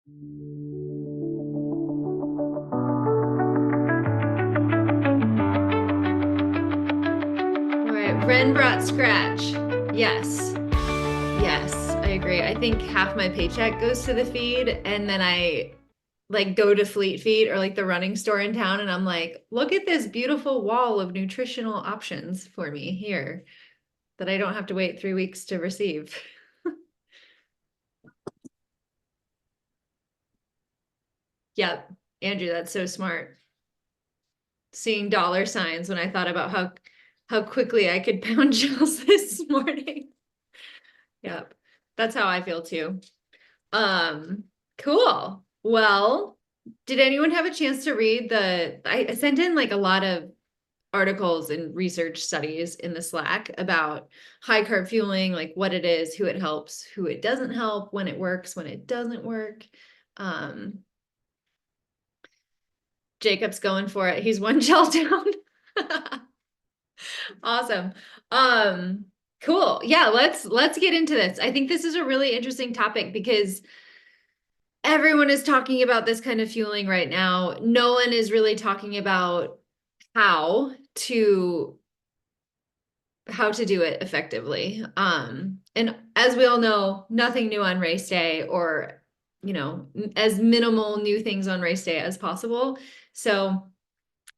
All right, Ren brought scratch. Yes. Yes, I agree. I think half my paycheck goes to the feed, and then I like go to Fleet Feet or like the running store in town, and I'm like, look at this beautiful wall of nutritional options for me here that I don't have to wait 3 weeks to receive. Yep, Andrew, that's so smart. Seeing dollar signs when I thought about how quickly I could pound gels this morning. Yep, that's how I feel too. Um, cool. Well, did anyone have a chance to read I sent in like a lot of articles and research studies in the Slack about high carb fueling, like what it is, who it helps, who it doesn't help, when it works, when it doesn't work. Um, Jacob's going for it. He's one gel down. Awesome. Um, cool. Yeah, let's get into this. I think this is a really interesting topic because everyone is talking about this kind of fueling right now. No one is really talking about how to how to do it effectively. And as we all know, nothing new on race day or, as minimal new things on race day as possible. So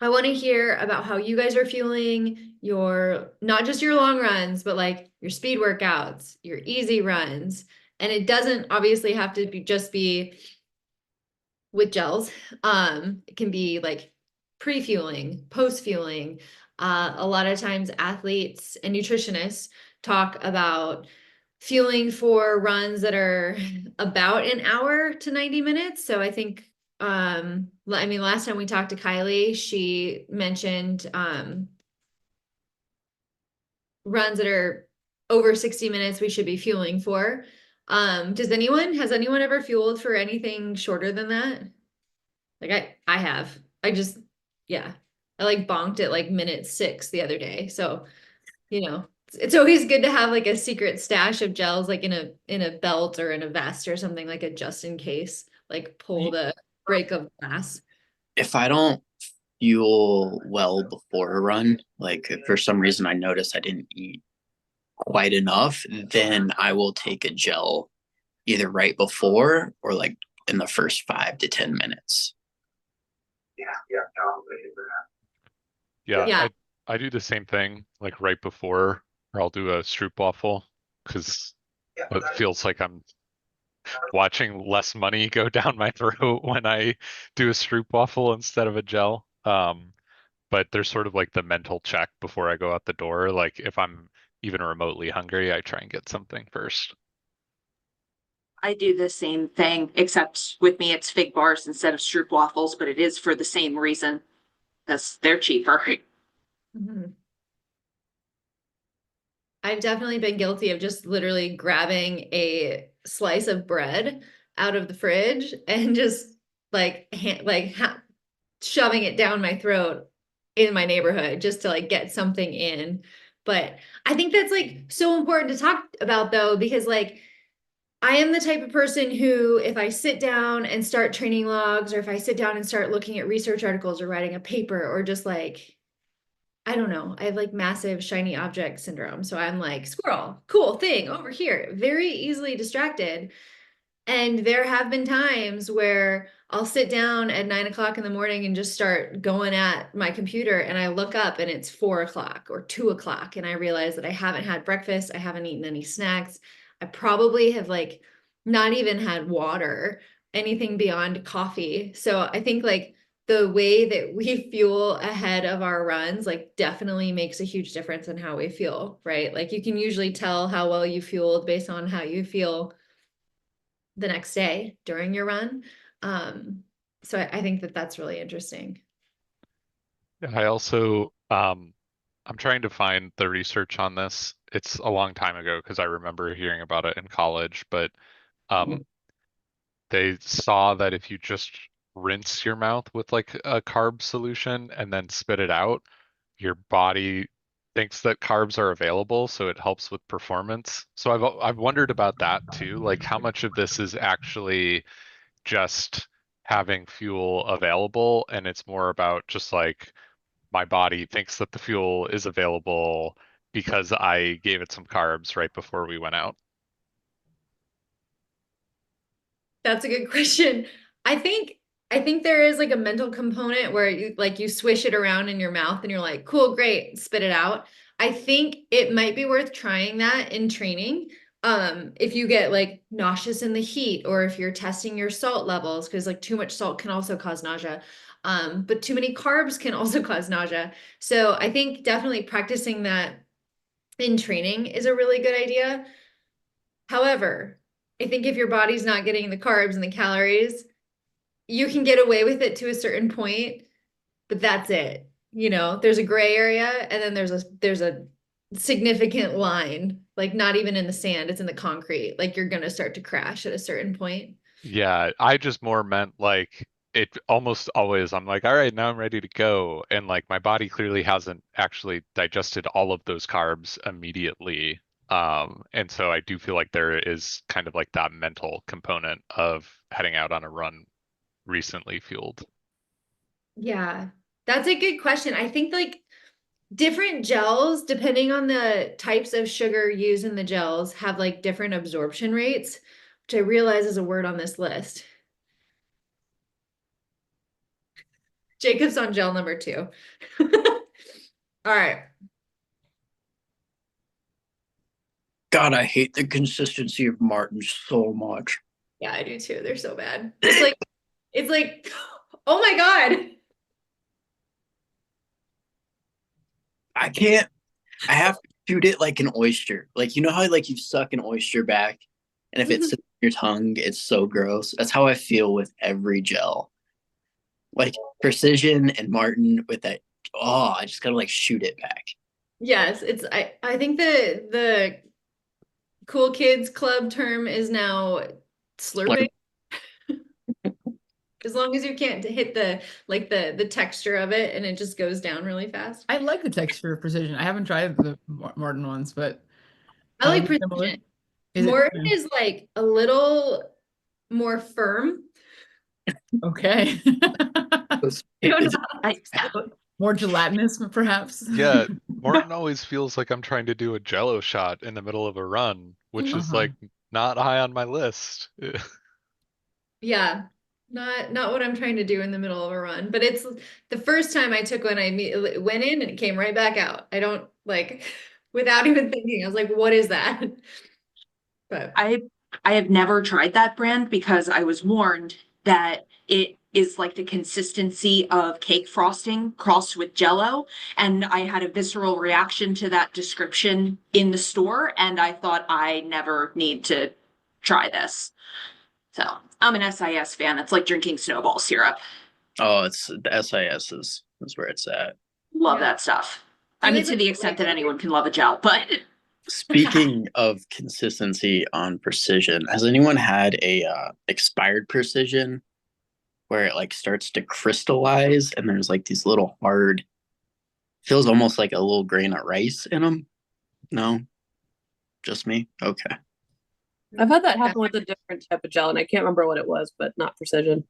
I want to hear about how you guys are fueling your, not just your long runs, but like your speed workouts, your easy runs. And it doesn't obviously have to just be with gels. It can be like pre-fueling, post-fueling. A lot of times athletes and nutritionists talk about fueling for runs that are about an hour to 90 minutes. So I think I mean last time we talked to Kylie, she mentioned runs that are over 60 minutes we should be fueling for. Has anyone ever fueled for anything shorter than that? Like I have. I just yeah. I like bonked at like minute 6 the other day. So, it's always good to have like a secret stash of gels like in a belt or in a vest or something like a just in case, like pull the break of glass. If I don't fuel well before a run, like if for some reason I notice I didn't eat quite enough, then I will take a gel either right before or like in the first 5 to 10 minutes. Yeah, Yeah. I do the same thing like right before, or I'll do a stroopwafel because it feels like I'm watching less money go down my throat when I do a stroopwafel instead of a gel. But there's sort of like the mental check before I go out the door. Like if I'm even remotely hungry, I try and get something first. I do the same thing, except with me, it's fig bars instead of stroop waffles, but it is for the same reason because they're cheaper. Mhm. I've definitely been guilty of just literally grabbing a slice of bread out of the fridge and just like shoving it down my throat in my neighborhood just to like get something in. But I think that's like so important to talk about though, because like I am the type of person who, if I sit down and start training logs, or if I sit down and start looking at research articles or writing a paper, or just like, I don't know, I have like massive shiny object syndrome. So I'm like, squirrel, cool thing over here, very easily distracted. And there have been times where I'll sit down at 9 o'clock in the morning and just start going at my computer, and I look up and it's 4 o'clock or 2 o'clock, and I realize that I haven't had breakfast, I haven't eaten any snacks. I probably have like not even had water, anything beyond coffee. So I think like the way that we fuel ahead of our runs like definitely makes a huge difference in how we feel, right? Like you can usually tell how well you fueled based on how you feel the next day during your run. So I think that that's really interesting. I also, I'm trying to find the research on this. It's a long time ago because I remember hearing about it in college, but um, they saw that if you just rinse your mouth with like a carb solution and then spit it out, your body thinks that carbs are available, so it helps with performance. So I've wondered about that too, like how much of this is actually just having fuel available, and it's more about just like my body thinks that the fuel is available because I gave it some carbs right before we went out. That's a good question. I think I think there is like a mental component where you swish it around in your mouth and you're like, cool, great, spit it out. I think it might be worth trying that in training. If you get like nauseous in the heat, or if you're testing your salt levels, because like too much salt can also cause nausea. But too many carbs can also cause nausea. So I think definitely practicing that in training is a really good idea. However, I think if your body's not getting the carbs and the calories, you can get away with it to a certain point, but that's it. There's a gray area, and then there's a significant line, like not even in the sand, it's in the concrete. Like you're gonna start to crash at a certain point. Yeah, I just more meant like it almost always, I'm like, all right, now I'm ready to go. And like my body clearly hasn't actually digested all of those carbs immediately. And so I do feel like there is kind of like that mental component of heading out on a run recently fueled. Yeah, that's a good question. I think like different gels, depending on the types of sugar used in the gels, have like different absorption rates, which I realize is a word on this list. Jacob's on gel number 2. All right. God, I hate the consistency of Martin so much. Yeah, I do too. They're so bad. It's like, oh my God. I can't. I have to shoot it like an oyster. Like, you know how like you suck an oyster back, and if it sits in your tongue, it's so gross. That's how I feel with every gel. Like Precision and Martin with that. Oh, I just gotta like shoot it back. Yes, I think the cool kids club term is now slurping. As long as you can't hit the texture of it and it just goes down really fast. I like the texture of Precision. I haven't tried the Martin ones, but I like is it similar? Precision. Is it Morton is like a little more firm. okay? I don't know. More gelatinous, perhaps. Yeah, Morton always feels like I'm trying to do a Jello shot in the middle of a run, which is Uh-huh. like not high on my list. Yeah, not what I'm trying to do in the middle of a run, but it's the first time I took one, I immediately went in and it came right back out. I don't like without even thinking. I was like, what is that? But I have never tried that brand because I was warned that it is like the consistency of cake frosting crossed with Jello, and I had a visceral reaction to that description in the store, and I thought I never need to try this. So I'm an SIS fan. It's like drinking snowball syrup. Oh, it's the SIS is where it's at. Love Yeah. that stuff. Do I you mean, guys to the extent that anyone can love a gel, but Speaking of consistency on Precision, has anyone had a expired Precision where it like starts to crystallize and there's like these little hard, feels almost like a little grain of rice in them? No, just me. Okay. I've had that happen with a different type of gel, and I can't remember what it was, but not Precision.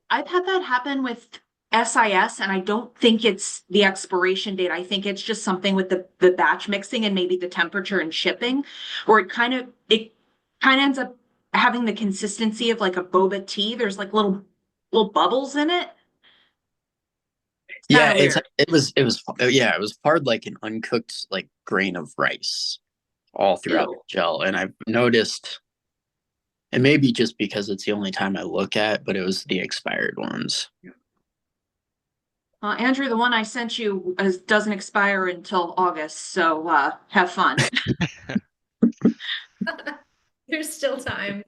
I've had that happen with SIS, and I don't think it's the expiration date. I think it's just something with the batch mixing and maybe the temperature and shipping, or it kind of ends up having the consistency of like a boba tea. There's like little bubbles in it. Yeah, Kinda weird. it was hard like an uncooked like grain of rice all throughout the Ew. gel. And I've noticed, and maybe just because it's the only time I look at, but it was the expired ones. Andrew, the one I sent you doesn't expire until August, so have fun. There's still time.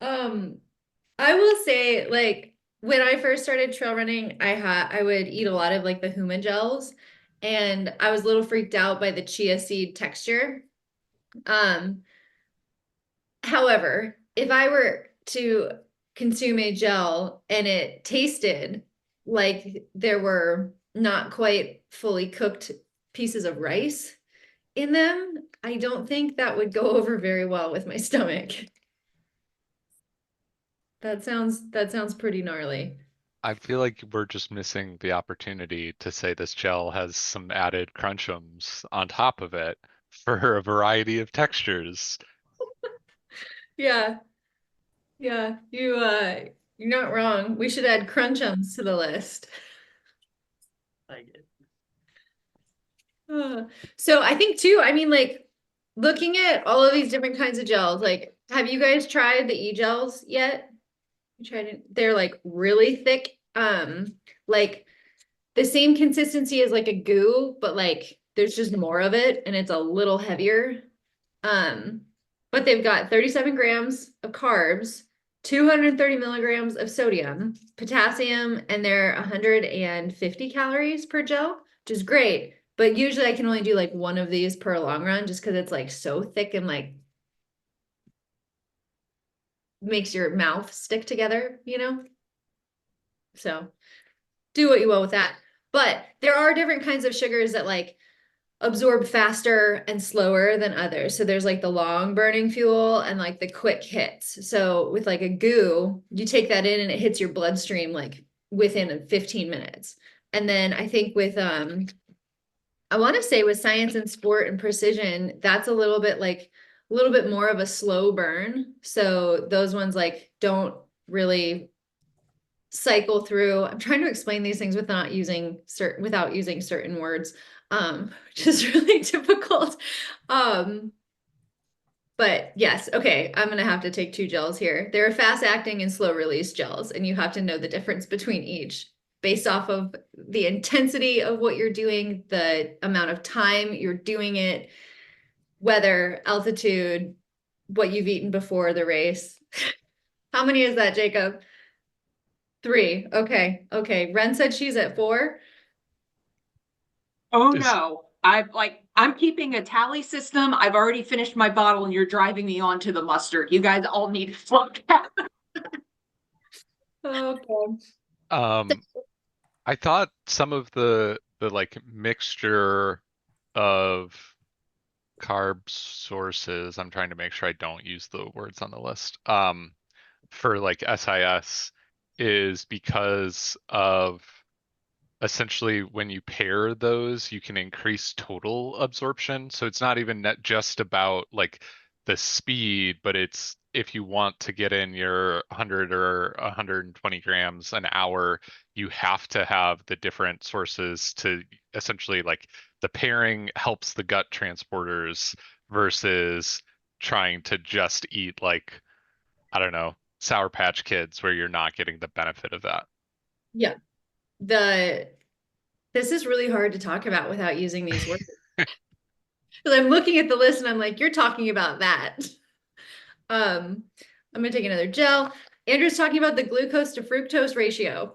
I will say, like, when I first started trail running, I would eat a lot of like the Huma gels, and I was a little freaked out by the chia seed texture. Um, However, if I were to consume a gel and it tasted like there were not quite fully cooked pieces of rice in them, I don't think that would go over very well with my stomach. That sounds pretty gnarly. I feel like we're just missing the opportunity to say this gel has some added crunchums on top of it for a variety of textures. Yeah. Yeah. You're not wrong. We should add crunchums to the list. Like it. So I think too, I mean, like looking at all of these different kinds of gels, like, have you guys tried the e-gels yet? You tried it? They're like really thick, like the same consistency as like a goo, but like there's just more of it and it's a little heavier. Um, but they've got 37 grams of carbs, 230 milligrams of sodium, potassium, and they're 150 calories per gel, which is great. But usually I can only do like one of these per long run just because it's like so thick and like makes your mouth stick together, you know? So do what you will with that. But there are different kinds of sugars that like absorb faster and slower than others. So there's like the long burning fuel and like the quick hits. So with like a goo, you take that in and it hits your bloodstream like within 15 minutes. And then I think with I want to say with science and sport and precision, that's a little bit like a little bit more of a slow burn. So those ones like don't really cycle through. I'm trying to explain these things without using certain words, which is really difficult. But yes, okay, I'm gonna have to take two gels here. There are fast acting and slow release gels, and you have to know the difference between each based off of the intensity of what you're doing, the amount of time you're doing it, weather, altitude, what you've eaten before the race. How many is that, Jacob? 3. Okay. Okay. Ren said she's at 4. Oh Is- no. I'm keeping a tally system. I've already finished my bottle and you're driving me on to the mustard. You guys all need to slow down. Okay. I thought some of the like mixture of carb sources, I'm trying to make sure I don't use the words on the list, for like SIS is because of essentially when you pair those, you can increase total absorption. So it's not even just about like the speed, but it's if you want to get in your 100 or 120 grams an hour, you have to have the different sources to essentially like the pairing helps the gut transporters versus trying to just eat like, I don't know, Sour Patch Kids where you're not getting the benefit of that. Yeah. This is really hard to talk about without using these words. Because I'm looking at the list and I'm like, you're talking about that. I'm gonna take another gel. Andrew's talking about the glucose to fructose ratio.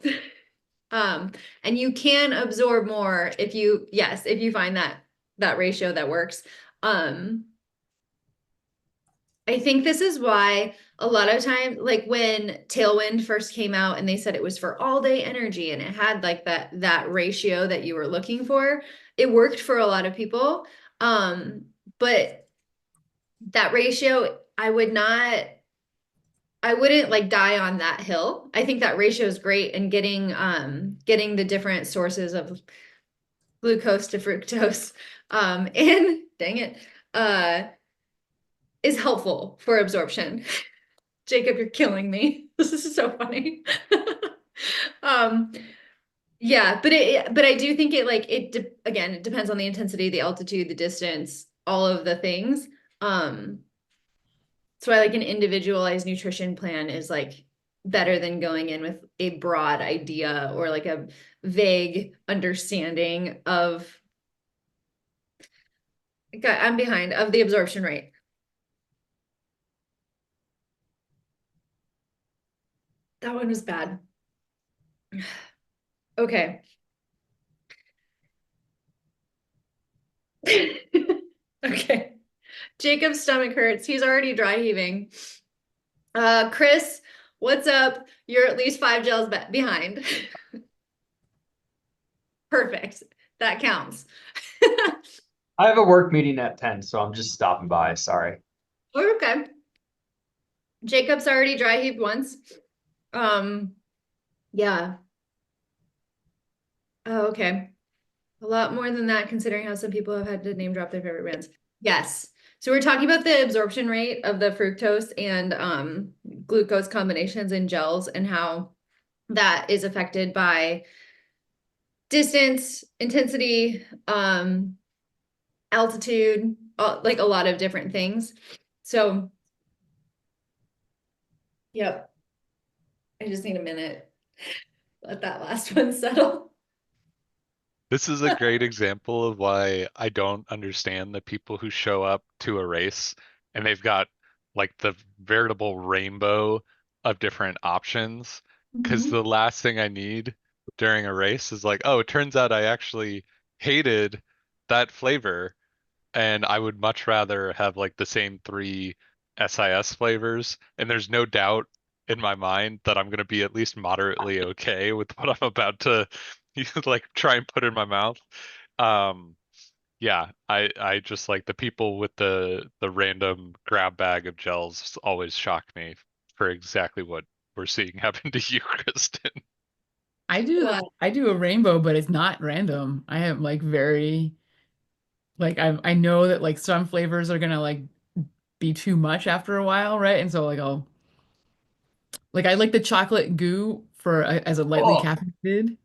And you can absorb more if you find that ratio that works. I think this is why a lot of time, like when Tailwind first came out and they said it was for all day energy and it had like that ratio that you were looking for, it worked for a lot of people. But that ratio, I wouldn't like die on that hill. I think that ratio is great and getting the different sources of glucose to fructose in, dang it, is helpful for absorption. Jacob, you're killing me. This is so funny. Yeah, but I do think it like again, it depends on the intensity, the altitude, the distance, all of the things. That's why like an individualized nutrition plan is like better than going in with a broad idea or like a vague understanding of I'm behind of the absorption rate. That one was bad. Okay. Okay. Jacob's stomach hurts. He's already dry heaving. Chris, what's up? You're at least 5 gels behind. Perfect. That counts. I have a work meeting at 10, so I'm just stopping by. Sorry. Okay. Jacob's already dry heaved once. Yeah. Oh, okay. A lot more than that, considering how some people have had to name drop their favorite brands. Yes. So we're talking about the absorption rate of the fructose and glucose combinations in gels and how that is affected by distance, intensity, altitude, like a lot of different things. So, yep. I just need a minute. Let that last one settle. This is a great example of why I don't understand the people who show up to a race and they've got like the veritable rainbow of different options. Because the last thing I need during a race is like, oh, it turns out I actually hated that flavor. And I would much rather have like the same three SIS flavors. And there's no doubt in my mind that I'm going to be at least moderately okay with what I'm about to like try and put in my mouth. Um, yeah, I just like the people with the random grab bag of gels always shock me for exactly what we're seeing happen to you, Kristen. I do a rainbow, but it's not random. I have like very like I know that like some flavors are gonna like be too much after a while, right? And so like I'll like I like the chocolate goo for as a lightly Oh, caffeinated.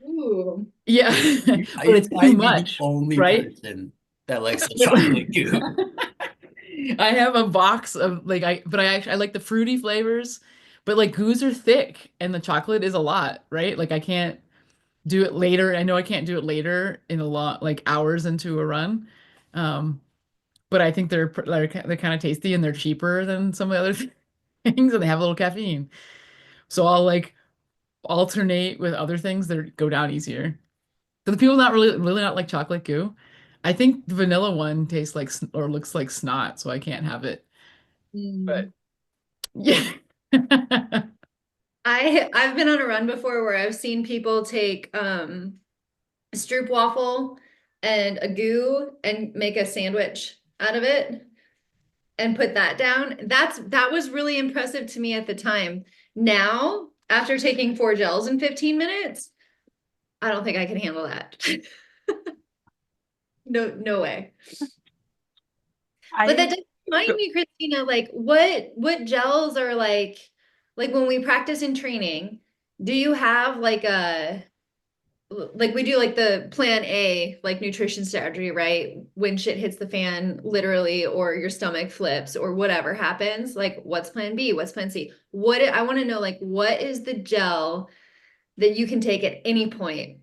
Ooh. Yeah, but you it's too might be the much, only right? person that likes the chocolate goo. I have a box of like but I actually I like the fruity flavors, but like goos are thick and the chocolate is a lot, right? Like I can't do it later. I know I can't do it later in a lot like hours into a run. Um, but I think they're kind of tasty and they're cheaper than some of the other things and they have a little caffeine. So I'll like alternate with other things that go down easier. So the people not really not like chocolate goo. I think the vanilla one tastes like or looks like snot, so I can't have it. But yeah. I've been on a run before where I've seen people take stroop waffle and a goo and make a sandwich out of it and put that down. That was really impressive to me at the time. Now, after taking 4 gels in 15 minutes, I don't think I can handle that. No way. But that does remind me, Christina, like what gels are like when we practice in training, do you have like a like we do like the plan A, like nutrition strategy, right? When shit hits the fan, literally, or your stomach flips or whatever happens, like what's plan B? What's plan C? I want to know, like, what is the gel that you can take at any point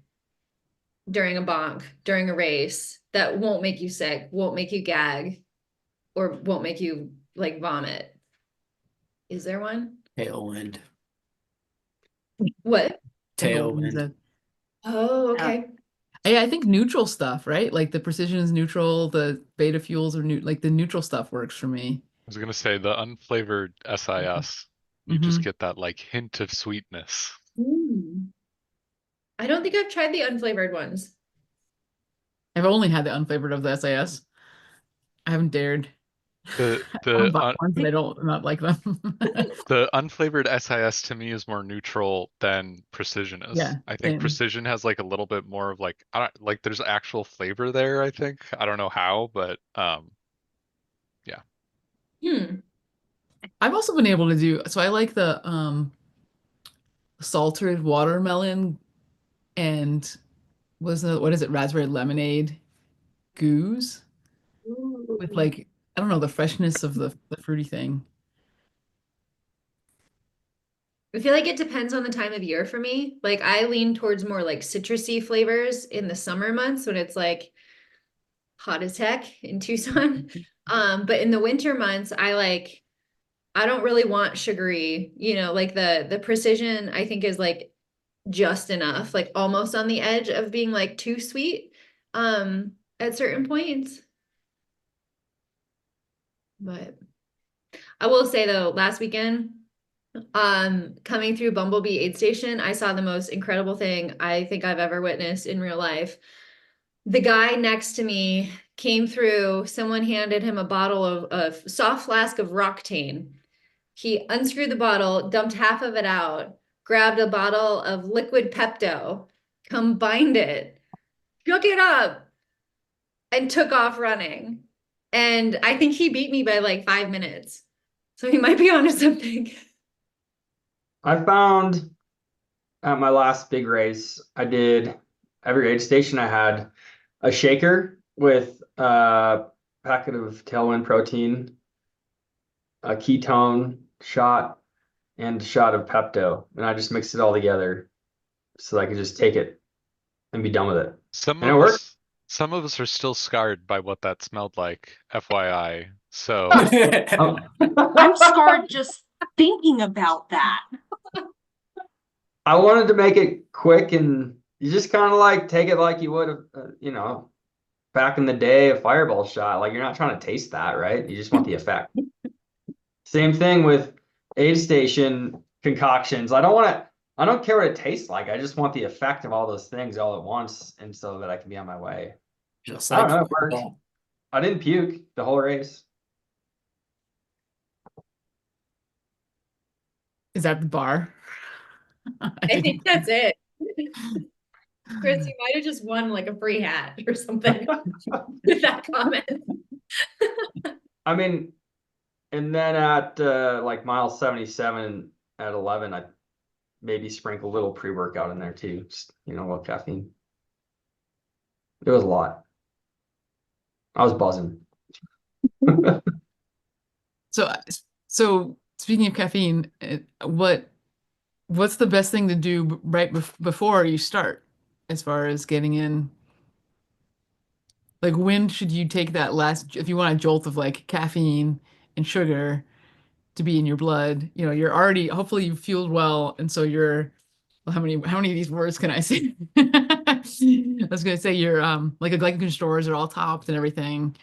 during a bonk, during a race that won't make you sick, won't make you gag, or won't make you like vomit? Is there one? Tailwind. What? Tailwind. Oh, okay. Yeah, I think neutral stuff, right? Like the precision is neutral, the beta fuels are new, like the neutral stuff works for me. I was gonna say the unflavored SIS, you just Hmm. get that like hint of sweetness. Mm. I don't think I've tried the unflavored ones. I've only had the unflavored of the SAS. I haven't dared. The I the bought un ones, but I don't not like them. the unflavored SIS to me is more neutral than precision is. Yeah, I think same. precision has like a little bit more of like I don't like there's actual flavor there, I think. I don't know how, but yeah. Hmm. I've also been able to do so I like the salted watermelon and what is it, raspberry lemonade goose with Ooh. like I don't know the freshness of the fruity thing. I feel like it depends on the time of year for me. Like I lean towards more like citrusy flavors in the summer months when it's like hot as heck in Tucson. But in the winter months, I don't really want sugary, like the precision I think is like just enough, like almost on the edge of being like too sweet at certain points. But I will say though, last weekend, coming through Bumblebee aid station, I saw the most incredible thing I think I've ever witnessed in real life. The guy next to me came through, someone handed him a bottle of soft flask of Roctane. He unscrewed the bottle, dumped half of it out, grabbed a bottle of liquid Pepto, combined it, shook it up, and took off running. And I think he beat me by like 5 minutes. So he might be onto something. I found at my last big race, I did every aid station I had a shaker with a packet of Tailwind protein, a ketone shot, and a shot of Pepto. And I just mixed it all together so I could just take it and be done with it. Some And it of worked. some of us are still scarred by what that smelled like, FYI. So I'm scarred just thinking about that. I wanted to make it quick, and you just kind of like take it like you would have, back in the day, a fireball shot. Like, you're not trying to taste that, right? You just want the effect. Same thing with aid station concoctions. I don't care what it tastes like. I just want the effect of all those things all at once, and so that I can be on my way. Just I don't like know, it worked. football. I didn't puke the whole race. Is that the bar? I think that's it. Chris, you might have just won like a free hat or something with that comment. I mean, and then at like mile 77 at 11, I maybe sprinkle a little pre-workout in there too. Just, a little caffeine. It was a lot. I was buzzing. So speaking of caffeine, what's the best thing to do right before you start, as far as getting in? Like, when should you take that last, if you want a jolt of like caffeine and sugar to be in your blood? You're already, hopefully you've fueled well, and so you're, well, how many of these words can I say? I was gonna say you're like a glycogen stores are all topped and everything,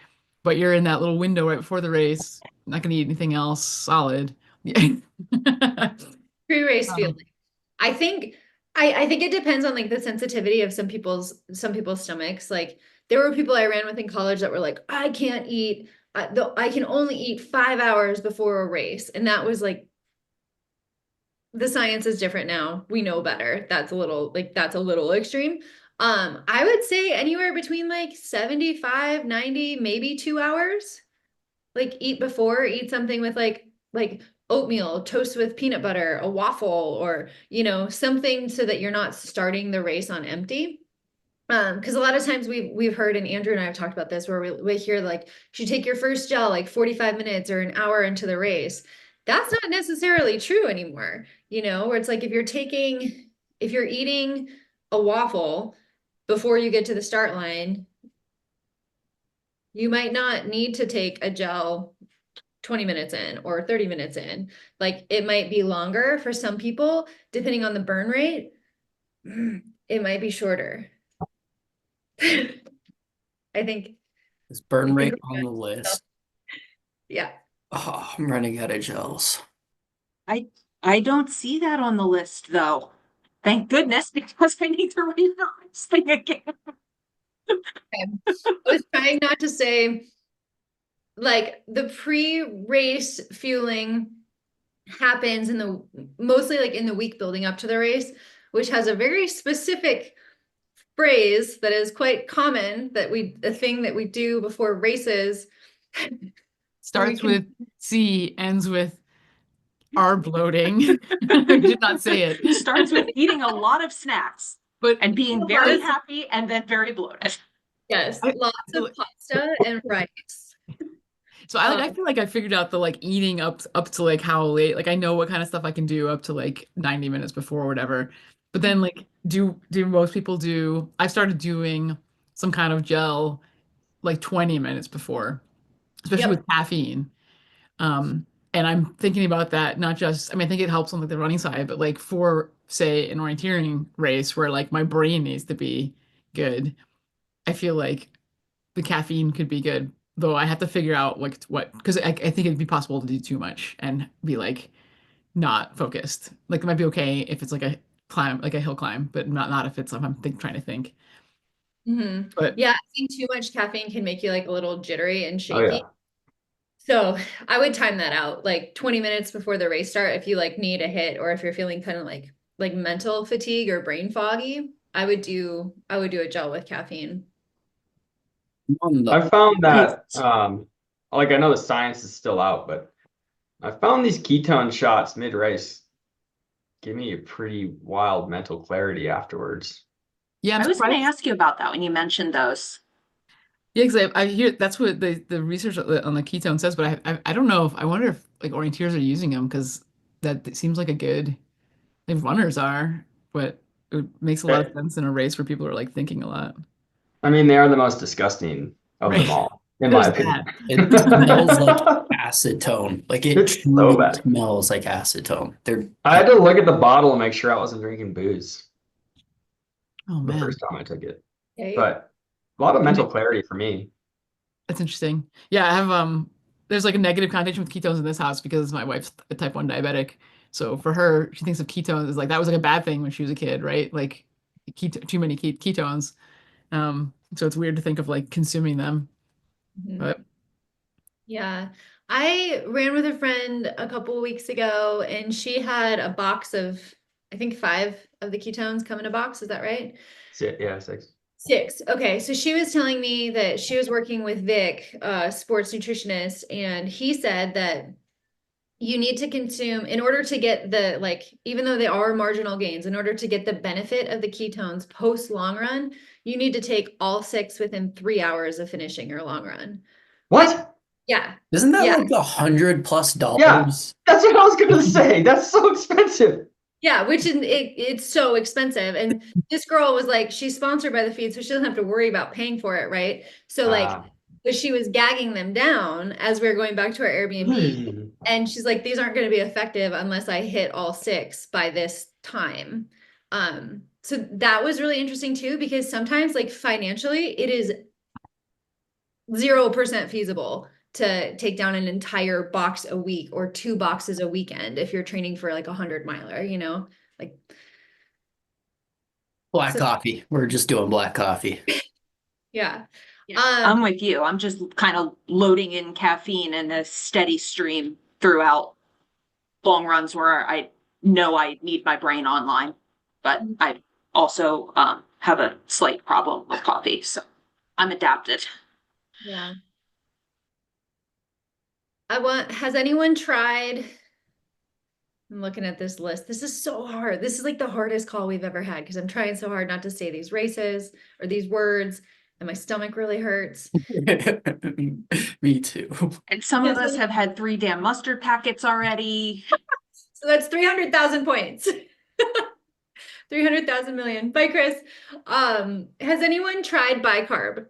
but you're in that little window right before the race. Not gonna eat anything else solid. Pre-race Um, feeling. I think I think it depends on like the sensitivity of some people's stomachs. Like there were people I ran with in college that were like, I can't eat. I can only eat 5 hours before a race, and that was like, the science is different now. We know better. That's a little extreme. I would say anywhere between like 75, 90, maybe 2 hours. Like eat something with like oatmeal, toast with peanut butter, a waffle, or something so that you're not starting the race on empty. Because a lot of times we've heard, and Andrew and I have talked about this, where we hear like, you should take your first gel like 45 minutes or an hour into the race. That's not necessarily true anymore, where it's like if you're eating a waffle before you get to the start line, you might not need to take a gel 20 minutes in or 30 minutes in. Like it might be longer for some people, depending on the burn rate. It might be shorter. I think. Is burn rate on the list? Yeah. Oh, I'm running out of gels. I don't see that on the list though. Thank goodness, because I need to read the this thing again. I was trying not to say like the pre-race fueling happens mostly like in the week building up to the race, which has a very specific phrase that is quite common, a thing that we do before races. Starts with C, ends with R, bloating. I did not say it. Starts with eating a lot of snacks and being very happy and then very bloated. Yes, lots of pasta and rice. So I feel like I figured out the like eating up to like how late, like I know what kind of stuff I can do up to like 90 minutes before or whatever. But then like do most people do, I started doing some kind of gel like 20 minutes before, especially with caffeine. And I'm thinking about that, not just, I mean, I think it helps on like the running side, but like for say an orienteering race where like my brain needs to be good, I feel like the caffeine could be good, though I have to figure out like what, because I think it'd be possible to do too much and be like not focused. Like it might be okay if it's like a climb, like a hill climb, but not if I'm trying to think. Mm-hmm. But yeah, I think too much caffeine can make you like a little jittery and shaky. Oh, yeah. So I would time that out like 20 minutes before the race start if you like need a hit, or if you're feeling kind of like mental fatigue or brain foggy. I would do a gel with caffeine. On the I found that Nice. like I know the science is still out, but I found these ketone shots mid-race give me a pretty wild mental clarity afterwards. Yeah, I'm I was going to surprised. ask you about that when you mentioned those. Yeah, because I hear that's what the research on the ketone says, but I don't know if I wonder if like orienteers are using them because that seems like a good like runners are, but it makes a lot of Eh, sense in a race where people are like thinking a lot. I mean, they are the most disgusting of them Right. all, in my There's opinion. that. it smells like acetone. Like it It's so truly bad. smells like acetone. They're I had to look at the bottle and make sure I wasn't drinking booze Oh the man. first time I took it. Okay. But a lot of And mental clarity for me. that's interesting. Yeah, I have there's like a negative connotation with ketones in this house because my wife's a type 1 diabetic. So for her, she thinks of ketones as like that was like a bad thing when she was a kid, right? Like too many ketones. So it's weird to think of like consuming them. Mhm. But Yeah. I ran with a friend a couple weeks ago and she had a box of, I think 5 of the ketones come in a box. Is that right? Yeah, 6. 6. Okay. So she was telling me that she was working with Vic, sports nutritionist, and he said that you need to consume in order to get the like, even though they are marginal gains, in order to get the benefit of the ketones post long run, you need to take all 6 within 3 hours of finishing your long run. What? Yeah. Isn't that Yeah. like $100+ Yeah, dollars? that's what I was gonna say. That's so expensive. Yeah, which it's so expensive. And this girl was like, she's sponsored by the feed, so she doesn't have to worry about paying for it, right? So like, but she was gagging them down as we were going back to our Airbnb. And she's like, these aren't going to be effective unless I hit all 6 by this time. So that was really interesting too, because sometimes like financially, it is 0% feasible to take down an entire box a week or 2 boxes a weekend if you're training for like 100-miler, like Black so coffee. We're just doing black coffee. yeah. I'm with you. I'm just kind of loading in caffeine in a steady stream throughout long runs where I know I need my brain online, but I also have a slight problem with coffee, so I'm adapted. Yeah. Has anyone tried? I'm looking at this list. This is so hard. This is like the hardest call we've ever had because I'm trying so hard not to say these races or these words, and my stomach really hurts. Me too. And some of us have had 3 damn mustard packets already. So that's 300,000 points. 300,000 million. Bye, Chris. Has anyone tried bicarb?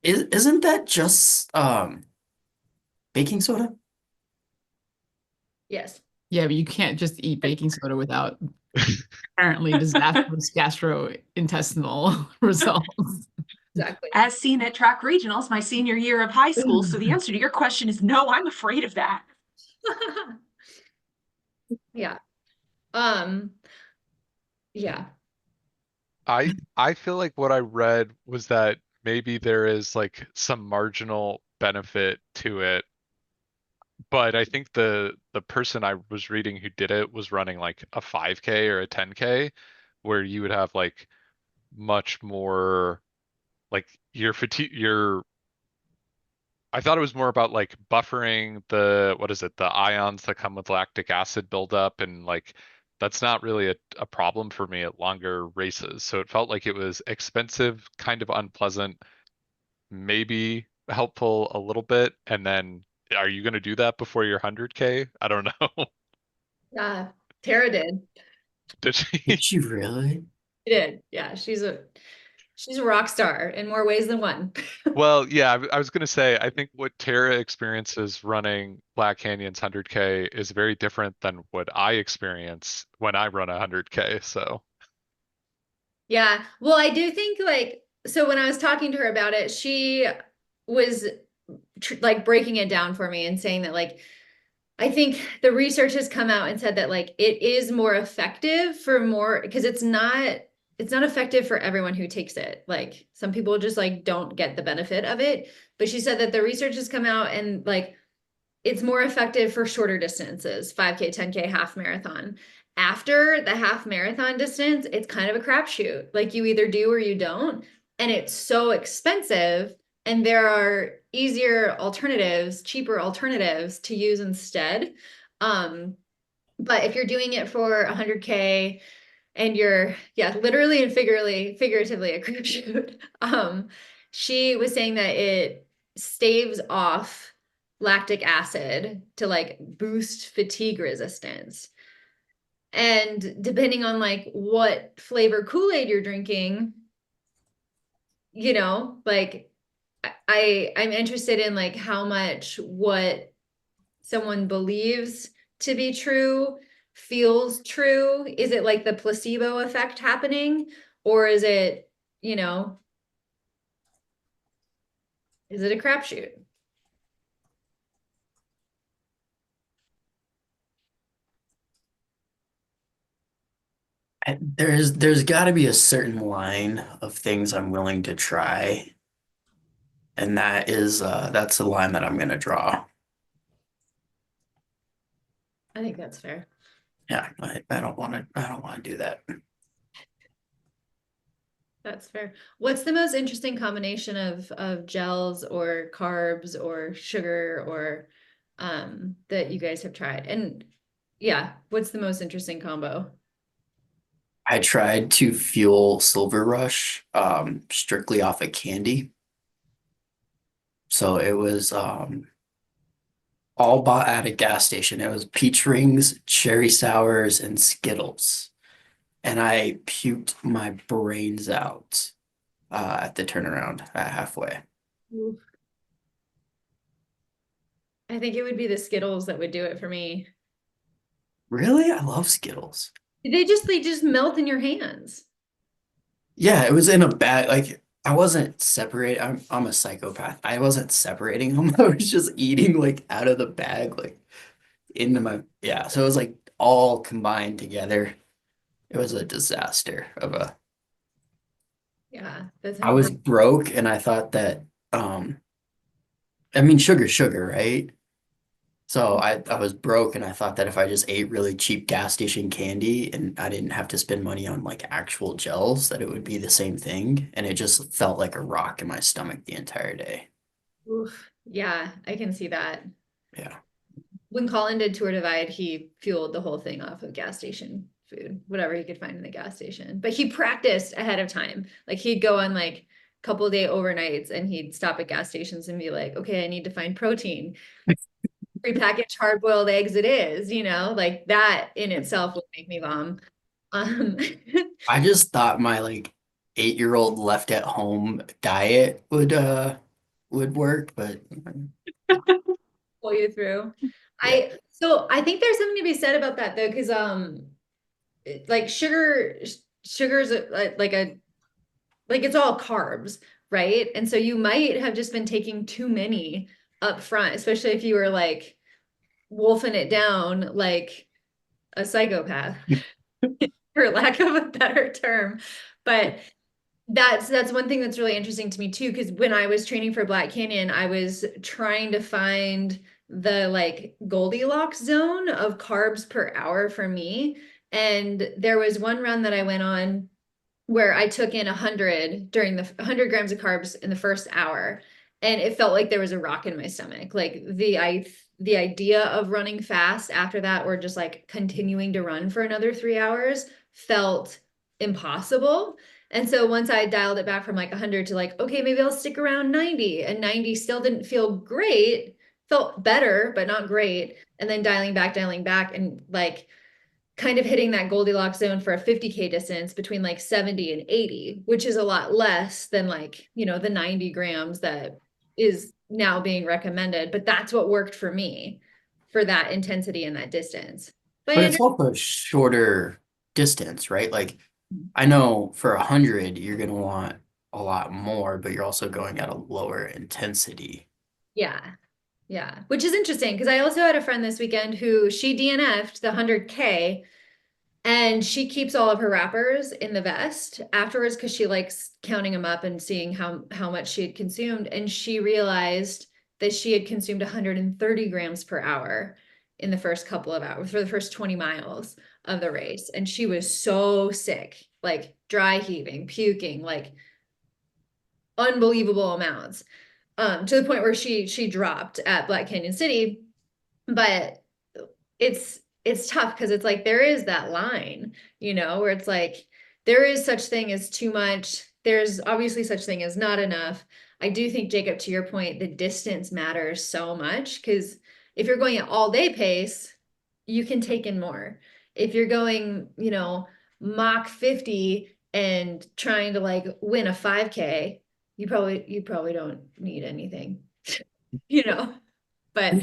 Isn't that just baking soda? Yes. yeah, but you can't just eat baking soda without apparently disastrous gastrointestinal results. Exactly. As seen at track regionals my senior year of high school. So the answer to your question is no, I'm afraid of that. Yeah. Yeah. I feel like what I read was that maybe there is like some marginal benefit to it, but I think the person I was reading who did it was running like a 5K or a 10K, where you would have like much more like your fatigue, I thought it was more about like buffering what is it, the ions that come with lactic acid buildup, and like that's not really a problem for me at longer races. So it felt like it was expensive, kind of unpleasant, maybe helpful a little bit. And then are you going to do that before your 100K? I don't know. Tara did. Did she? Did she really? She did. Yeah. She's a rock star in more ways than one. Well, yeah, I was gonna say, I think what Tara experiences running Black Canyon's 100K is very different than what I experience when I run 100K. So, Yeah. Well, I do think like, so when I was talking to her about it, she was like breaking it down for me and saying that like, I think the research has come out and said that like it is more effective for more because it's not it's not effective for everyone who takes it. Like some people just like don't get the benefit of it. But she said that the research has come out and like it's more effective for shorter distances, 5K, 10K, half marathon. After the half marathon distance, it's kind of a crapshoot. Like you either do or you don't. And it's so expensive. And there are easier alternatives, cheaper alternatives to use instead. But if you're doing it for 100K and you're, yeah, literally and figuratively a crapshoot, she was saying that it staves off lactic acid to like boost fatigue resistance. And depending on like what flavor Kool-Aid you're drinking, you know, like I'm interested in like how much what someone believes to be true feels true. Is it like the placebo effect happening, or is it, you know, is it a crapshoot? There's got to be a certain line of things I'm willing to try, and that's the line that I'm gonna draw. I think that's fair. Yeah, I don't want to do that. That's fair. What's the most interesting combination of gels or carbs or sugar or that you guys have tried? And yeah, what's the most interesting combo? I tried to fuel Silver Rush strictly off of candy. So it was all bought at a gas station. It was peach rings, cherry sours, and Skittles. And I puked my brains out at the turnaround at halfway. Oof. I think it would be the Skittles that would do it for me. Really? I love Skittles. They just melt in your hands. Yeah, it was in a bag. Like I wasn't separate. I'm a psychopath. I wasn't separating them. I was just eating like out of the bag, like into my yeah. So it was like all combined together. It was a disaster of a. Yeah, that I sounds was like broke and I thought that I mean sugar, right? So I was broke and I thought that if I just ate really cheap gas station candy and I didn't have to spend money on like actual gels, that it would be the same thing. And it just felt like a rock in my stomach the entire day. oof. Yeah, I can see that. Yeah. When Colin did Tour Divide, he fueled the whole thing off of gas station food, whatever he could find in the gas station. But he practiced ahead of time. Like he'd go on like couple day overnights and he'd stop at gas stations and be like, okay, I need to find protein. Prepackaged hard-boiled eggs it is, you know, like that in itself would make me vom. Um, I just thought my like 8-year-old left at home diet would work, but pull you through. yeah. I think there's something to be said about that though, because like sugar's like it's all carbs, right? And so you might have just been taking too many up front, especially if you were like wolfing it down like a psychopath, for lack of a better term. But that's one thing that's really interesting to me too, because when I was training for Black Canyon, I was trying to find the like Goldilocks zone of carbs per hour for me. And there was one run that I went on where I took in 100 during the 100 grams of carbs in the first hour, and it felt like there was a rock in my stomach. Like the idea of running fast after that, or just like continuing to run for another 3 hours, felt impossible. And so once I dialed it back from like 100 to like, okay, maybe I'll stick around 90, and 90 still didn't feel great, felt better, but not great. And then dialing back, and like kind of hitting that Goldilocks zone for a 50K distance between like 70 and 80, which is a lot less than like, you know, the 90 grams that is now being recommended. But that's what worked for me for that intensity and that distance. But But it's also a shorter distance, right? Like I know for 100 you're gonna want a lot more, but you're also going at a lower intensity. yeah, yeah, which is interesting because I also had a friend this weekend who she DNF'd the 100K And she keeps all of her wrappers in the vest afterwards because she likes counting them up and seeing how much she had consumed. And she realized that she had consumed 130 grams per hour in the first couple of hours for the first 20 miles of the race. And she was so sick, like dry heaving, puking, like unbelievable amounts, to the point where she dropped at Black Canyon City. But it's tough because it's like there is that line, where it's like there is such thing as too much. There's obviously such thing as not enough. I do think, Jacob, to your point, the distance matters so much because if you're going at all day pace, you can take in more. If you're going, Mach 50 and trying to like win a 5K, you probably don't need anything, but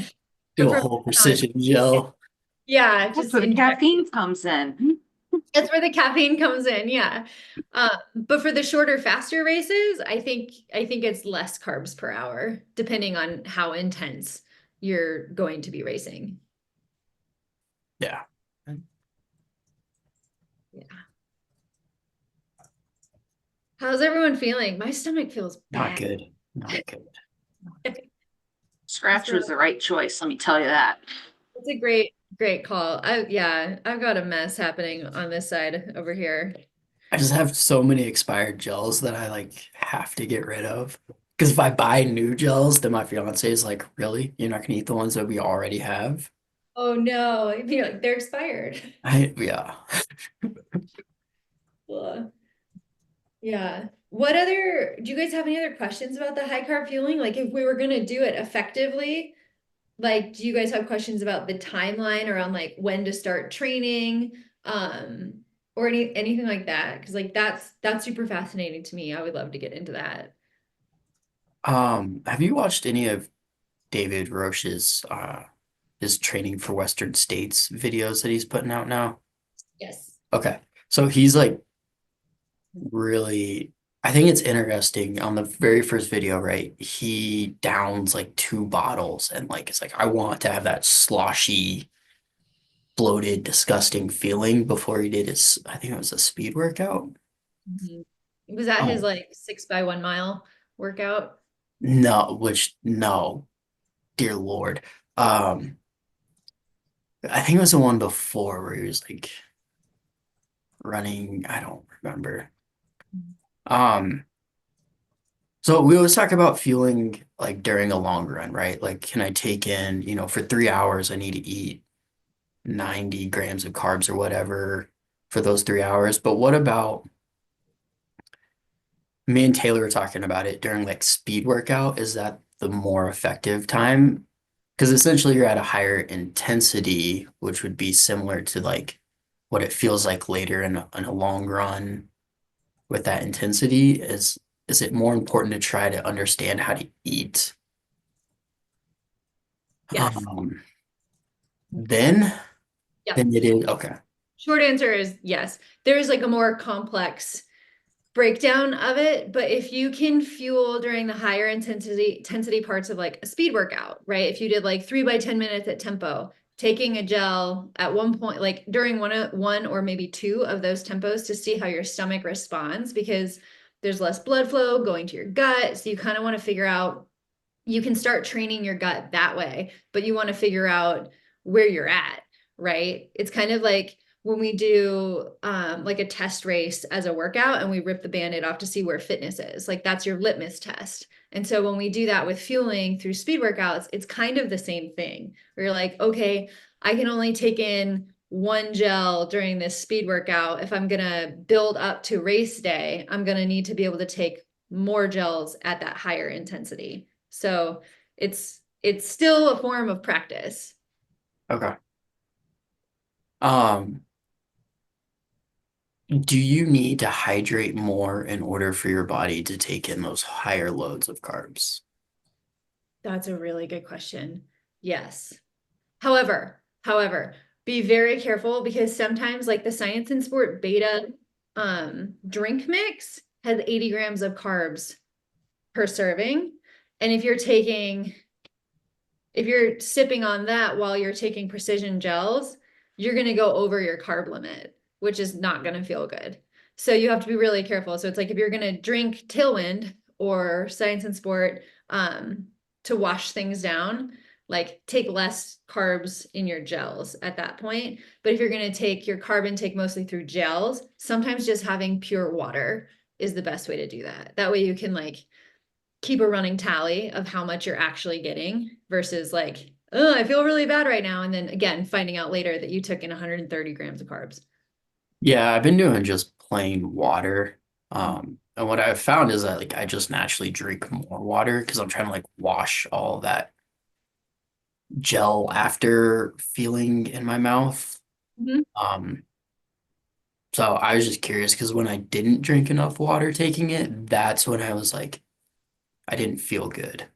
Do a for whole precision gel. yeah, That's just where the inject. caffeine comes in. That's where the caffeine comes in, yeah. But for the shorter, faster races, I think it's less carbs per hour, depending on how intense you're going to be racing. Yeah. Yeah. How's everyone feeling? My stomach feels Not bad. good. Not good. Scratch was the right choice, let me tell you that. It's a great call. I've got a mess happening on this side over here. I just have so many expired gels that I like have to get rid of. Because if I buy new gels, then my fiance is like, really? You're not gonna eat the ones that we already have? Oh no, you're like they're expired. Yeah. Ugh. Yeah. Do you guys have any other questions about the high carb fueling? Like if we were going to do it effectively, like do you guys have questions about the timeline around like when to start training? Or anything like that? Because like that's super fascinating to me. I would love to get into that. Have you watched any of David Roche's his training for Western States videos that he's putting out now? Yes. Okay. So he's like really, I think it's interesting. On the very first video, right? He downs like 2 bottles and like it's like I want to have that sloshy, bloated, disgusting feeling before he did his, I think it was a speed workout. Was that his Oh, like 6 by 1 mile workout? no, dear Lord. I think it was the one before where he was like running, I don't remember. Um, so we always talk about fueling like during a long run, right? Like, can I take in, for 3 hours, I need to eat 90 grams of carbs or whatever for those 3 hours. But what about me and Taylor were talking about it during like speed workout? Is that the more effective time? Because essentially you're at a higher intensity, which would be similar to like what it feels like later in a long run with that intensity. Is it more important to try to understand how to eat Yes. then Yep. than it is? Okay. Short answer is yes. There is like a more complex breakdown of it, but if you can fuel during the higher intensity parts of like a speed workout, right? If you did like 3 by 10 minutes at tempo, taking a gel at one point, like during one or maybe 2 of those tempos to see how your stomach responds, because there's less blood flow going to your gut. So you kind of want to figure out, you can start training your gut that way, but you want to figure out where you're at, right? It's kind of like when we do like a test race as a workout and we rip the band-aid off to see where fitness is, like that's your litmus test. And so when we do that with fueling through speed workouts, it's kind of the same thing where you're like, okay, I can only take in 1 gel during this speed workout. If I'm gonna build up to race day, I'm gonna need to be able to take more gels at that higher intensity. So it's still a form of practice. Okay. Um, do you need to hydrate more in order for your body to take in those higher loads of carbs? That's a really good question. Yes. However, be very careful because sometimes like the Science in Sport Beta drink mix has 80 grams of carbs per serving. And if you're sipping on that while you're taking precision gels, you're going to go over your carb limit, which is not going to feel good. So you have to be really careful. So it's like if you're going to drink Tailwind or Science and Sport to wash things down, like take less carbs in your gels at that point. But if you're going to take your carb intake mostly through gels, sometimes just having pure water is the best way to do that. That way you can like keep a running tally of how much you're actually getting versus like, oh, I feel really bad right now. And then again, finding out later that you took in 130 grams of carbs. Yeah, I've been doing just plain water. And what I've found is that like I just naturally drink more water because I'm trying to like wash all that gel after feeling in my mouth. Mhm. So I was just curious because when I didn't drink enough water taking it, that's when I was like, I didn't feel good.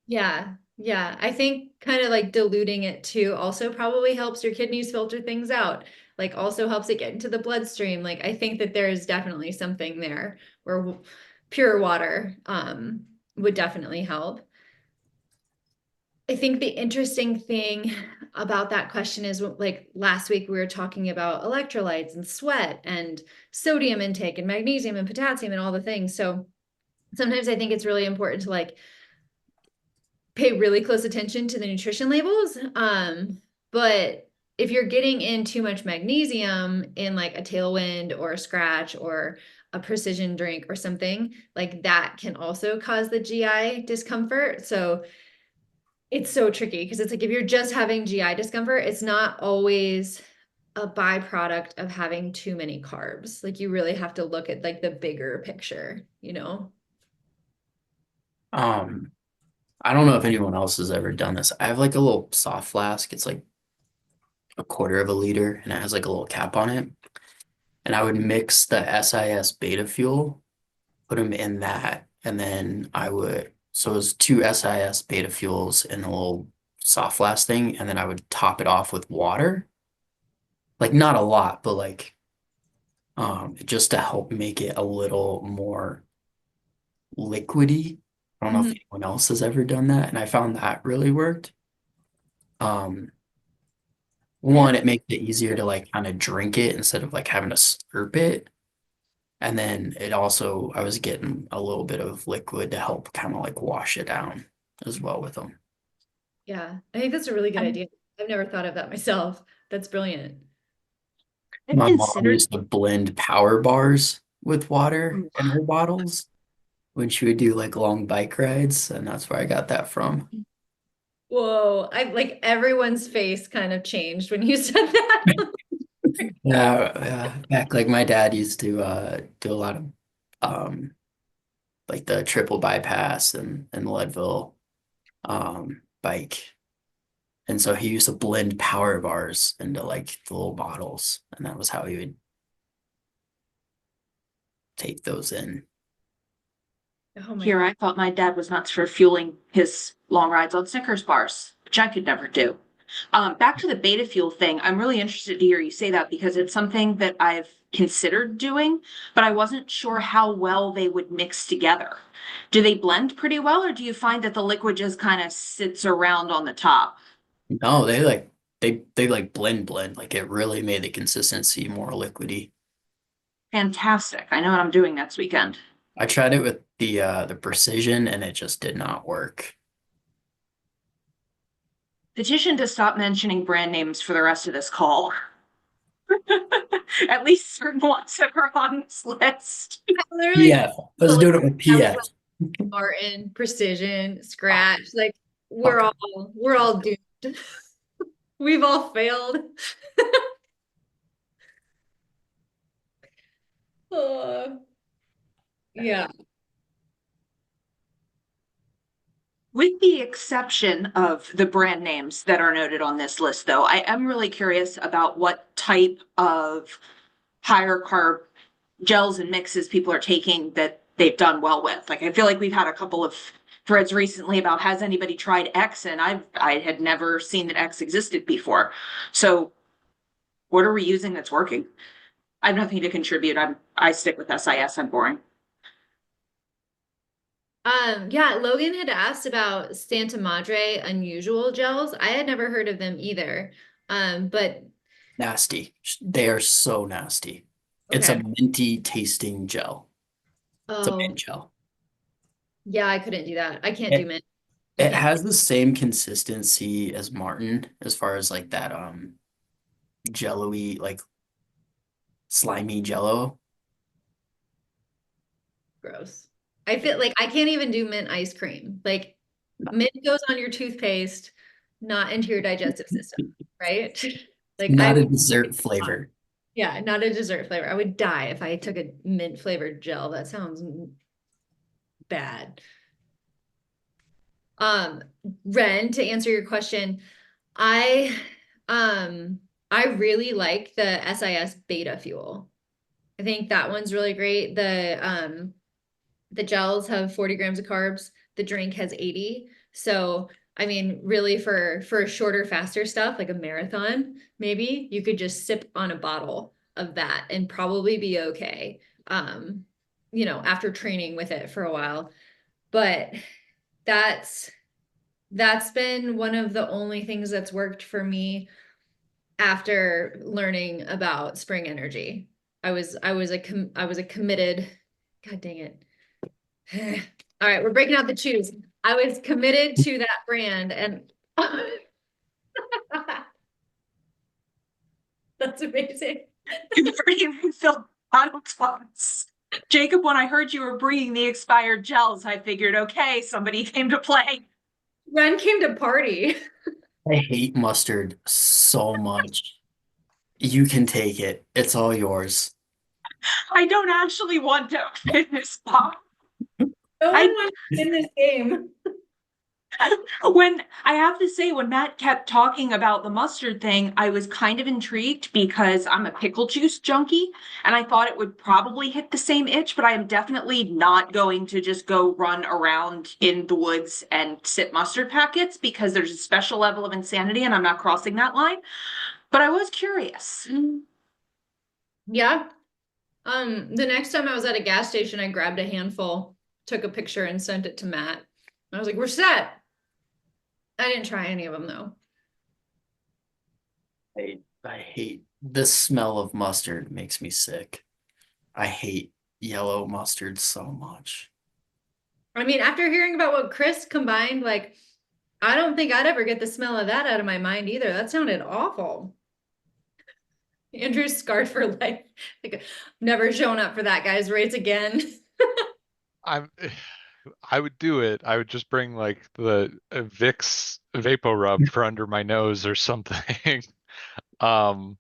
Yeah. Yeah. I think kind of like diluting it too also probably helps your kidneys filter things out. Like also helps it get into the bloodstream. Like I think that there is definitely something there where pure water would definitely help. I think the interesting thing about that question is like last week we were talking about electrolytes and sweat and sodium intake and magnesium and potassium and all the things. So sometimes I think it's really important to like pay really close attention to the nutrition labels. But if you're getting in too much magnesium in like a Tailwind or a Scratch or a precision drink or something, like that can also cause the GI discomfort. So it's so tricky because it's like if you're just having GI discomfort, it's not always a byproduct of having too many carbs. Like you really have to look at like the bigger picture, you know? Um, I don't know if anyone else has ever done this. I have like a little soft flask. It's like a quarter of a liter and it has like a little cap on it. And I would mix the SIS beta fuel, put them in that, and then I would, so it was two SIS beta fuels in a little soft flask thing, and then I would top it off with water. Like not a lot, but like just to help make it a little more liquidy. I don't know if Mhm. anyone else has ever done that, and I found that really worked. Um, One, it makes it easier to like kind of drink it instead of like having to slurp it. And then it also, I was getting a little bit of liquid to help kind of like wash it down as well with them. Yeah, I think that's a really good I'm- idea. I've never thought of that myself. That's brilliant. I've My mom considered used to blend power bars with water in her bottles when she would do like long bike rides, and that's where I got that from. Whoa, I like everyone's face kind of changed when you said that. Yeah, back like my dad used to do a lot of um like the triple bypass and Leadville bike. And so he used to blend power bars into like the little bottles, and that was how he would take those in. Oh my here, God. I thought my dad was nuts for fueling his long rides on Snickers bars, which I could never do. Back to the beta fuel thing, I'm really interested to hear you say that because it's something that I've considered doing, but I wasn't sure how well they would mix together. Do they blend pretty well, or do you find that the liquid just kind of sits around on the top? No, they like blend like it really made the consistency more liquidy. Fantastic. I know what I'm doing next weekend. I tried it with the precision and it just did not work. Petition to stop mentioning brand names for the rest of this call. At least certain ones that are on this list. I literally Yeah, I was doing it with that was PF. like Martin, Precision, Scratch. Like Okay. we're all doomed. We've all failed. Uh, yeah. With the exception of the brand names that are noted on this list, though, I am really curious about what type of higher carb gels and mixes people are taking that they've done well with. Like, I feel like we've had a couple of threads recently about has anybody tried X, and I had never seen that X existed before. So, what are we using that's working? I have nothing to contribute. I stick with SIS. I'm boring. Yeah, Logan had asked about Santa Madre unusual gels. I had never heard of them either. But Nasty. They are so nasty. It's a Okay. minty tasting gel. It's a mint Oh, gel. yeah, I couldn't do that. I can't do It, mint. I it can't. has the same consistency as Martin as far as like that jello-y, like slimy jello. Gross. I feel like I can't even do mint ice cream. Like mint goes on your toothpaste, not into your digestive system, right? Like I Not a would, dessert flavor. yeah, not a dessert flavor. I would die if I took a mint flavored gel. That sounds bad. Um, Ren, to answer your question, I um I really like the SIS beta fuel. I think that one's really great. The gels have 40 grams of carbs. The drink has 80. So, I mean, really for shorter, faster stuff like a marathon, maybe you could just sip on a bottle of that and probably be okay. After training with it for a while. But that's that's been one of the only things that's worked for me after learning about spring energy. I was a committed, God dang it. All right, we're breaking out the chews. I was committed to that brand and that's amazing. You filled bottle tops. Jacob, when I heard you were bringing the expired gels, I figured, okay, somebody came to play. Ren came to party. I hate mustard so much. You can take it. It's all yours. I don't actually want to win this box. No one I wants to win this game. when I have to say, when Matt kept talking about the mustard thing, I was kind of intrigued because I'm a pickle juice junkie and I thought it would probably hit the same itch, but I am definitely not going to just go run around in the woods and sip mustard packets because there's a special level of insanity and I'm not crossing that line. But I was curious. Yeah. The next time I was at a gas station, I grabbed a handful, took a picture, and sent it to Matt. I was like, we're set. I didn't try any of them though. I hate the smell of mustard makes me sick. I hate yellow mustard so much. I mean, after hearing about what Chris combined, like, I don't think I'd ever get the smell of that out of my mind either. That sounded awful. Andrew's scarred for life. Like, never showing up for that guy's race again. I'm I would do it. I would just bring like the Vicks Vapo Rub for under my nose or something. Um,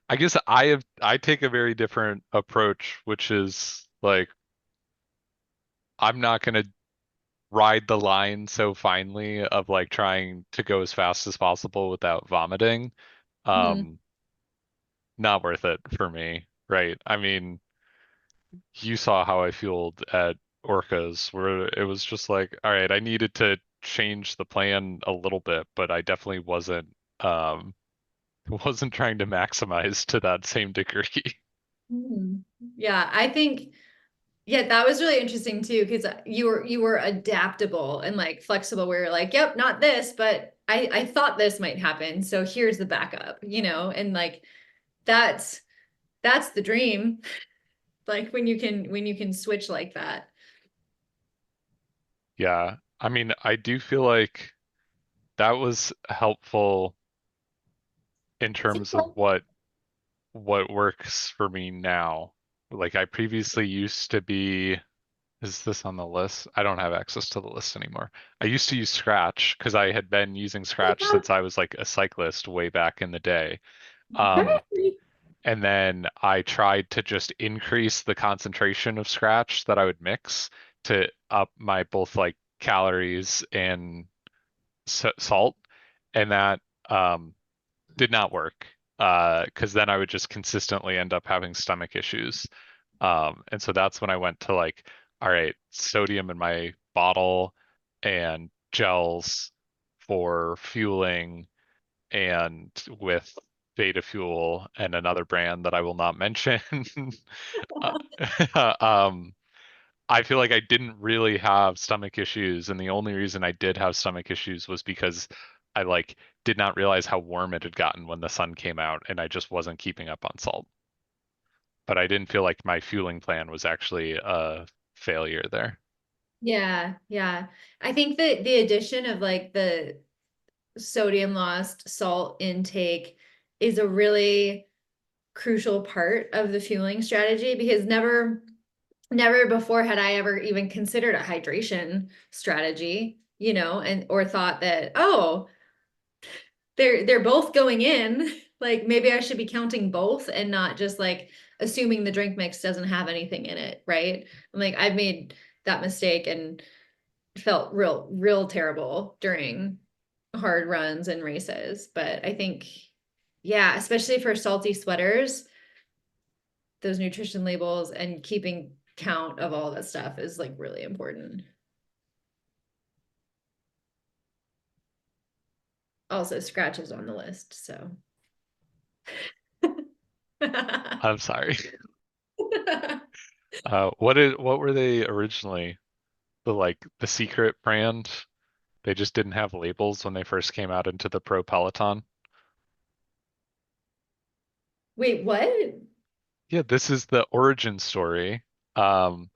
I guess I take a very different approach, which is like I'm not gonna ride the line so finely of like trying to go as fast as possible without vomiting. Mhm. Um, Not worth it for me, right? I mean, you saw how I fueled at Orcas, where it was just like, all right, I needed to change the plan a little bit, but I definitely um wasn't trying to maximize to that same degree. Yeah, I think yeah, that was really interesting too, because you were adaptable and like flexible where you're like, yep, not this, but I thought this might happen. So here's the backup, and like that's that's the dream. Like when you can switch like that. Yeah, I mean, I do feel like that was helpful in terms of what works for me now. Like I previously used to be, is this on the list? I don't have access to the list anymore. I used to use Scratch because I had been using Scratch since I was like a cyclist way back in the day. Um, and then I tried to just increase the concentration of Scratch that I would mix to up my both like calories and salt, and that did not work because then I would just consistently end up having stomach issues. And so that's when I went to like, all right, sodium in my bottle and gels for fueling and with Beta Fuel and another brand that I will not mention. um, I feel like I didn't really have stomach issues, and the only reason I did have stomach issues was because I like did not realize how warm it had gotten when the sun came out, and I just wasn't keeping up on salt. But I didn't feel like my fueling plan was actually a failure there. Yeah, yeah. I think that the addition of like the sodium lost, salt intake is a really crucial part of the fueling strategy, because never before had I ever even considered a hydration strategy, and or thought that, oh, they're both going in. Like maybe I should be counting both and not just like assuming the drink mix doesn't have anything in it, right? Like I've made that mistake and felt real terrible during hard runs and races. But I think, yeah, especially for salty sweaters, those nutrition labels and keeping count of all that stuff is like really important. Also, Scratch is on the list, so. I'm sorry. What were they originally? The secret brand? They just didn't have labels when they first came out into the pro Peloton. Wait, what? Yeah, this is the origin story. Um,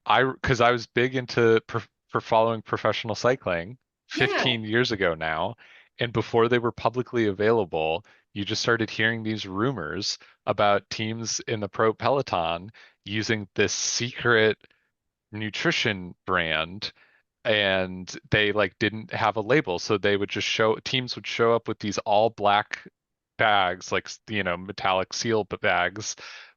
because I was big into for following professional cycling Yeah. 15 years ago now, and before they were publicly available, you just started hearing these rumors about teams in the pro Peloton using this secret nutrition brand, and they like didn't have a label, so they would just show teams would show up with these all black bags, like metallic seal bags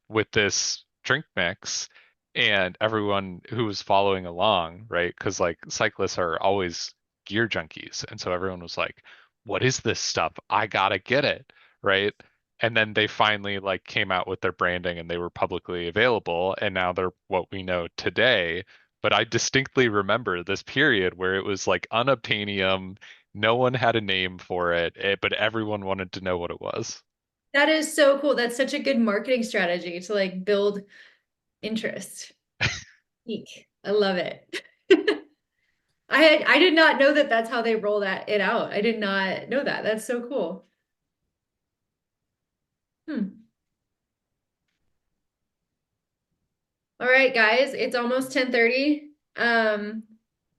with this drink mix, and everyone who was following along, right? Because like cyclists are always gear junkies, and so everyone was like, what is this stuff? I gotta get it, right? And then they finally like came out with their branding and they were publicly available, and now they're what we know today. But I distinctly remember this period where it was like unobtainium, no one had a name for it, but everyone wanted to know what it was. That is so cool. That's such a good marketing strategy to like build interest. Eek. I love it. I did not know that that's how they roll it out. I did not know that. That's so cool. All right, guys, it's almost 10:30.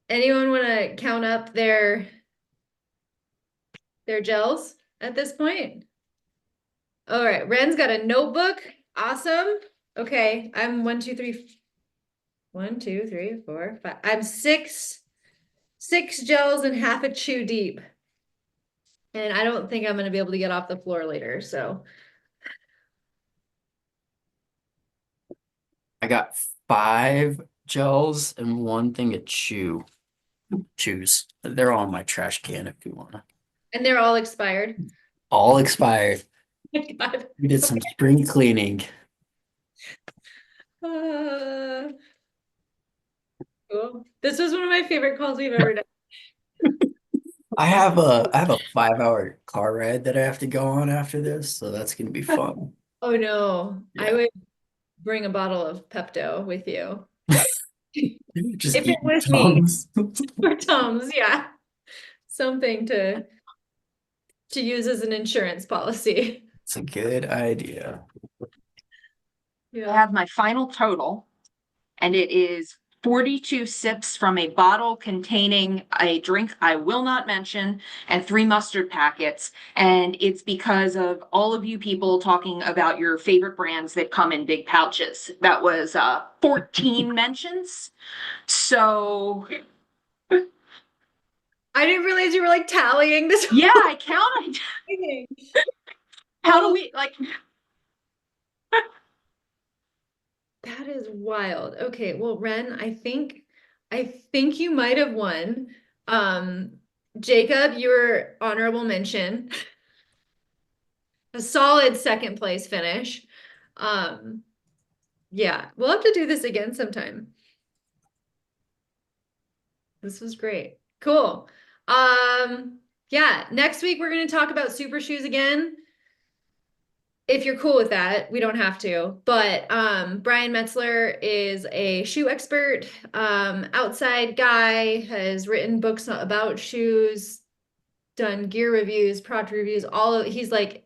Anyone want to count up their gels at this point? All right, Ren's got a notebook. Awesome. Okay, I'm 1, 2, 3. 1, 2, 3, 4, 5. I'm six gels and half a chew deep. And I don't think I'm going to be able to get off the floor later, so. I got 5 gels and 1 thing of chews. They're all in my trash can if you wanna. And they're all expired. All expired. God. We did some spring cleaning. Cool. This was one of my favorite calls we've ever done. I have a 5-hour car ride that I have to go on after this, so that's gonna be fun. Oh no, I Yeah. would bring a bottle of Pepto with you. Just If it eat was me. Tums. Or Tums, yeah. Something to use as an insurance policy. It's a good idea. I Yeah. have my final total, and it is 42 sips from a bottle containing a drink I will not mention and 3 mustard packets. And it's because of all of you people talking about your favorite brands that come in big pouches. That was 14 mentions. So I didn't realize you were like tallying this. yeah, I counted. How do we like? That is wild. Okay, well, Ren, I think you might have won. Jacob, your honorable mention. A solid second place finish. Yeah, we'll have to do this again sometime. This was great. Cool. Yeah, next week we're going to talk about super shoes again. If you're cool with that, we don't have to. But Brian Metzler is a shoe expert, outside guy, has written books about shoes, done gear reviews, product reviews, he's like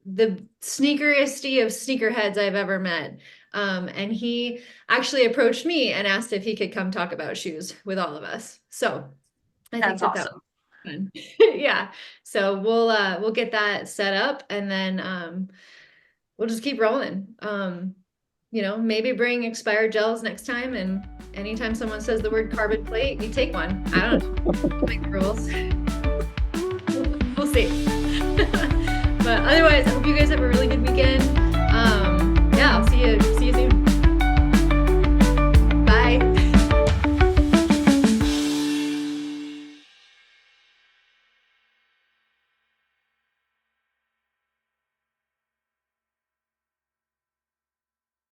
the sneakeriest of sneakerheads I've ever met. And he actually approached me and asked if he could come talk about shoes with all of us. So I think That's that awesome. was fun. Yeah. So we'll get that set up, and then we'll just keep rolling. You know, maybe bring expired gels next time, and anytime someone says the word carbon plate, you take one. I don't know. Make the rules. We'll see. But otherwise, I hope you guys have a really good weekend.